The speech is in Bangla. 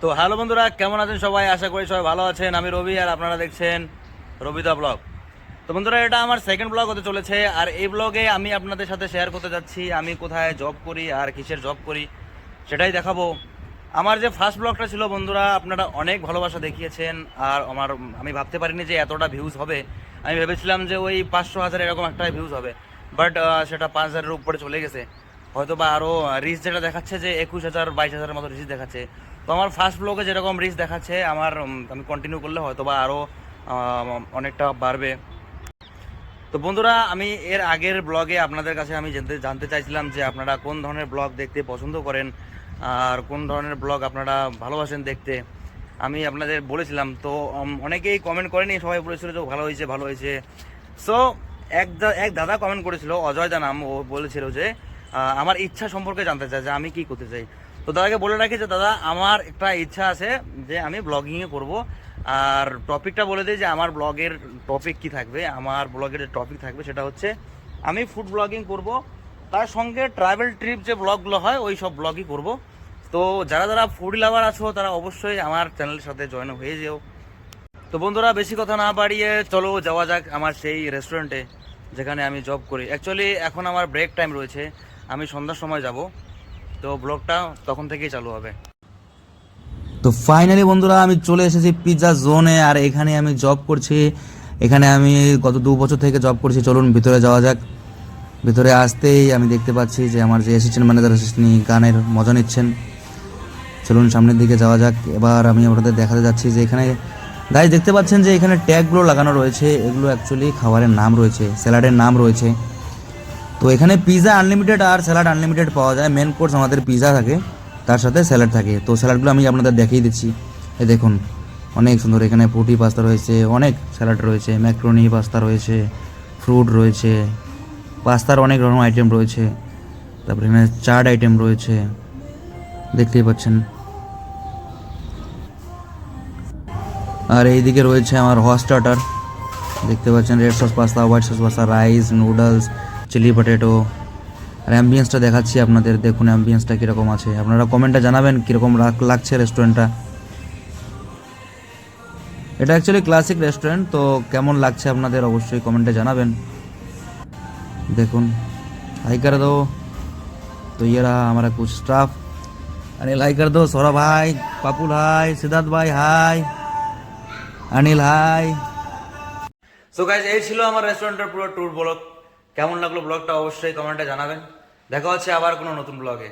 তো হ্যালো বন্ধুরা, কেমন আছেন সবাই? আশা করি সবাই ভালো আছেন। আমি রবি, আর আপনারা দেখছেন রবিদা ব্লগ। তো বন্ধুরা, এটা আমার সেকেন্ড ব্লগ হতে চলেছে, আর এই ব্লগে আমি আপনাদের সাথে শেয়ার করতে যাচ্ছি আমি কোথায় জব করি আর কিসের জব করি সেটাই দেখাবো। আমার যে ফার্স্ট ব্লগটা ছিল বন্ধুরা, আপনারা অনেক ভালোবাসা দেখিয়েছেন, আর আমি ভাবতে পারিনি যে এতটা ভিউজ হবে। আমি ভেবেছিলাম যে ওই 500,000 এরকম একটা ভিউজ হবে, বাট সেটা 5,000-এর উপরে চলে গেছে। হয়তো বা আরও রিচ যেটা দেখাচ্ছে যে 21,000 22,000 মতো রিচ দেখাচ্ছে। তো আমার ফার্স্ট ব্লগে যেরকম রিচ দেখাচ্ছে, আমি কন্টিনিউ করলে হয়তো বা আরও অনেকটা বাড়বে। তো বন্ধুরা, আমি এর আগের ব্লগে আপনাদের কাছে আমি জানতে চাইছিলাম যে আপনারা কোন ধরনের ব্লগ দেখতে পছন্দ করেন আর কোন ধরনের ব্লগ আপনারা ভালোবাসেন দেখতে। আমি আপনাদের বলেছিলাম, তো অনেকেই কমেন্ট করেনি, সবাই বলেছিল যে ভালো হয়েছে ভালো হয়েছে। সো এক দাদা কমেন্ট করেছিল, অজয় দা নাম, ও বলেছিল যে আমার ইচ্ছা সম্পর্কে জানতে চায় যে আমি কি করতে চাই। তো দাদাকে বলে রাখি যে দাদা, আমার একটা ইচ্ছা আছে যে আমি ব্লগিংয়ে করব। আর টপিকটা বলে দিই যে আমার ব্লগের টপিক কি থাকবে। আমার ব্লগের যে টপিক থাকবে সেটা হচ্ছে আমি ফুড ব্লগিং করব, তার সঙ্গে ট্রাভেল ট্রিপ যে ব্লগগুলো হয় ওই সব ব্লগই করব। তো যারা যারা ফুড লাভার আছো তারা অবশ্যই আমার চ্যানেলের সাথে জয়েন হয়ে যেও। তো বন্ধুরা, বেশি কথা না বাড়িয়ে চলো যাওয়া যাক আমার সেই রেস্টুরেন্টে যেখানে আমি জব করি। অ্যাকচুয়ালি এখন আমার ব্রেক টাইম রয়েছে, আমি সন্ধ্যার সময় যাব, তো ব্লগটা তখন থেকেই চালু হবে। তো ফাইনালি বন্ধুরা, আমি চলে এসেছি পিৎজা জোনে, আর এখানে আমি জব করছি। এখানে আমি গত 2 বছর থেকে জব করছি। চলুন ভিতরে যাওয়া যাক। ভিতরে আসতেই আমি দেখতে পাচ্ছি যে আমার যে অ্যাসিস্ট্যান্ট ম্যানেজার আছে তিনি গানের মজা নিচ্ছেন। চলুন সামনের দিকে যাওয়া যাক। এবার আমি আপনাদের দেখাতে যাচ্ছি যে এখানে গাইজ দেখতে পাচ্ছেন যে এখানে ট্যাগগুলো লাগানো রয়েছে, এগুলো অ্যাকচুয়ালি খাবারের নাম রয়েছে, স্যালাডের নাম রয়েছে। তো এখানে পিৎজা আনলিমিটেড আর স্যালাড আনলিমিটেড পাওয়া যায়। মেন কোর্স আমাদের পিৎজা থাকে, তার সাথে স্যালাড থাকে। তো স্যালাডগুলো আমি আপনাদের দেখিয়ে দিচ্ছি। এই দেখুন, অনেক সুন্দর। এখানে ফুটি পাস্তা রয়েছে, অনেক স্যালাড রয়েছে, ম্যাক্রোনি পাস্তা রয়েছে, ফ্রুট রয়েছে, পাস্তার অনেক রকম আইটেম রয়েছে। তারপরে এখানে চাট আইটেম রয়েছে, দেখতেই পাচ্ছেন। আর এইদিকে রয়েছে আমার হট স্টার্টার, দেখতে পাচ্ছেন, red sauce pasta, white sauce pasta, rice, noodles, chilli potato. আর অ্যাম্বিয়েন্সটা দেখাচ্ছি আপনাদের, দেখুন অ্যাম্বিয়েন্সটা কীরকম আছে। আপনারা কমেন্টে জানাবেন কীরকম লাগছে রেস্টুরেন্টটা। এটা অ্যাকচুয়ালি ক্লাসিক রেস্টুরেন্ট, তো কেমন লাগছে আপনাদের অবশ্যই কমেন্টে জানাবেন। দেখুন, हाई कर दो। तो ये रहा हमारा कुछ स्टाफ। अनिल हाई कर दो, सौरभ हाई, पापुल हाई, सिद्धार्थ भाई high, Anil high. So guys, এই ছিল আমার রেস্টুরেন্টের পুরো ট্যুর ব্লগ। কেমন লাগলো ব্লগটা অবশ্যই কমেন্টে জানাবেন। দেখা হচ্ছে আবার কোনো নতুন ব্লগে।